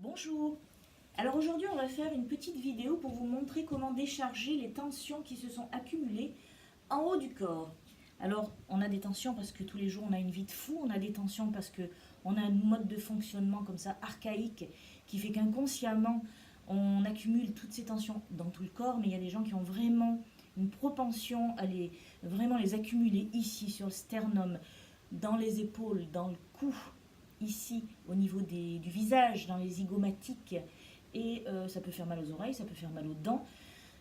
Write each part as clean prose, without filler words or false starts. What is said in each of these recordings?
Bonjour. Alors aujourd'hui on va faire une petite vidéo pour vous montrer comment décharger les tensions qui se sont accumulées en haut du corps. Alors on a des tensions parce que tous les jours on a une vie de fou, on a des tensions parce que on a un mode de fonctionnement comme ça archaïque qui fait qu'inconsciemment on accumule toutes ces tensions dans tout le corps, mais il y a des gens qui ont vraiment une propension à vraiment les accumuler ici sur le sternum, dans les épaules, dans le cou, ici au niveau du visage, dans les zygomatiques, et ça peut faire mal aux oreilles, ça peut faire mal aux dents,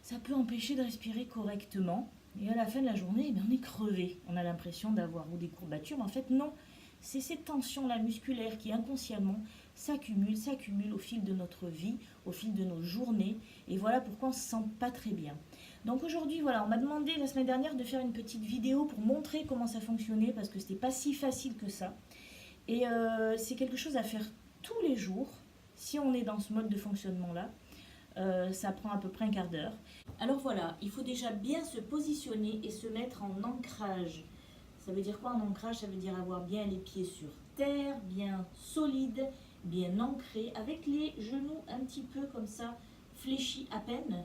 ça peut empêcher de respirer correctement, et à la fin de la journée, eh bien, on est crevé, on a l'impression d'avoir ou des courbatures, mais en fait non, c'est ces tensions-là musculaires qui inconsciemment s'accumulent au fil de notre vie, au fil de nos journées, et voilà pourquoi on ne se sent pas très bien. Donc aujourd'hui, voilà, on m'a demandé la semaine dernière de faire une petite vidéo pour montrer comment ça fonctionnait, parce que c'était pas si facile que ça. Et c'est quelque chose à faire tous les jours, si on est dans ce mode de fonctionnement-là. Ça prend à peu près un quart d'heure. Alors voilà, il faut déjà bien se positionner et se mettre en ancrage. Ça veut dire quoi en ancrage? Ça veut dire avoir bien les pieds sur terre, bien solide, bien ancré, avec les genoux un petit peu comme ça, fléchis à peine,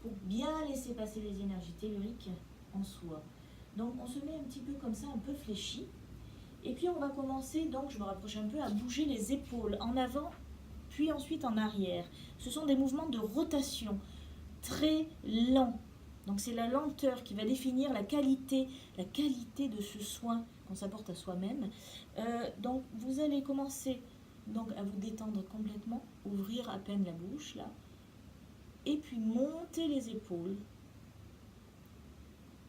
pour bien laisser passer les énergies telluriques en soi. Donc on se met un petit peu comme ça, un peu fléchi. Et puis on va commencer, donc je me rapproche un peu, à bouger les épaules en avant, puis ensuite en arrière. Ce sont des mouvements de rotation très lents. Donc c'est la lenteur qui va définir la qualité de ce soin qu'on s'apporte à soi-même. Donc vous allez commencer donc à vous détendre complètement, ouvrir à peine la bouche là, et puis monter les épaules.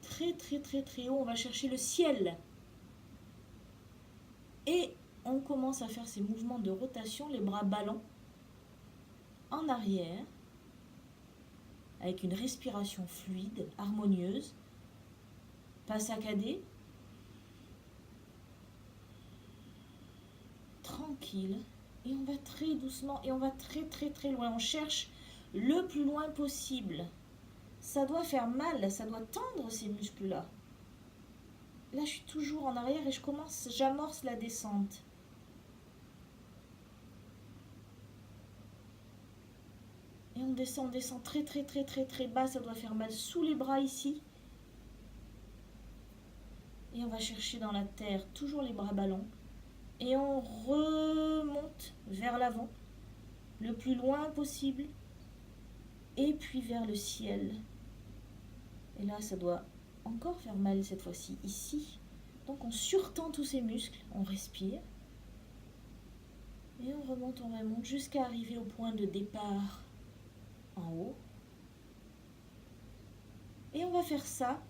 Très très très très haut, on va chercher le ciel. Et on commence à faire ces mouvements de rotation, les bras ballants, en arrière, avec une respiration fluide, harmonieuse, pas saccadée, tranquille, et on va très doucement, et on va très très très loin, on cherche le plus loin possible. Ça doit faire mal, ça doit tendre ces muscles-là. Là, je suis toujours en arrière et j'amorce la descente. Et on descend très très très très très bas, ça doit faire mal sous les bras ici. Et on va chercher dans la terre, toujours les bras ballants. Et on remonte vers l'avant, le plus loin possible. Et puis vers le ciel. Et là, ça doit encore faire mal cette fois-ci, ici. Donc on surtend tous ces muscles, on respire. Et on remonte jusqu'à arriver au point de départ en haut. Et on va faire ça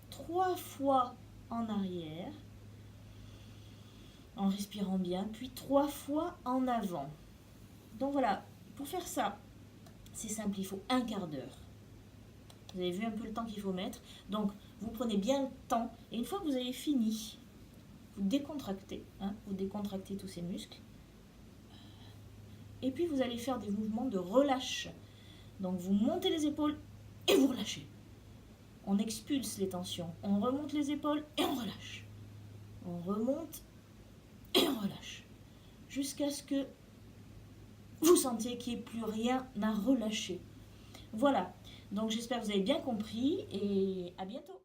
3 fois en arrière, en respirant bien, puis 3 fois en avant. Donc voilà, pour faire ça, c'est simple, il faut un quart d'heure. Vous avez vu un peu le temps qu'il faut mettre. Donc, vous prenez bien le temps. Et une fois que vous avez fini, vous décontractez. Vous décontractez tous ces muscles. Et puis, vous allez faire des mouvements de relâche. Donc, vous montez les épaules et vous relâchez. On expulse les tensions. On remonte les épaules et on relâche. On remonte et on relâche. Jusqu'à ce que vous sentiez qu'il n'y ait plus rien à relâcher. Voilà. Donc j'espère que vous avez bien compris et à bientôt.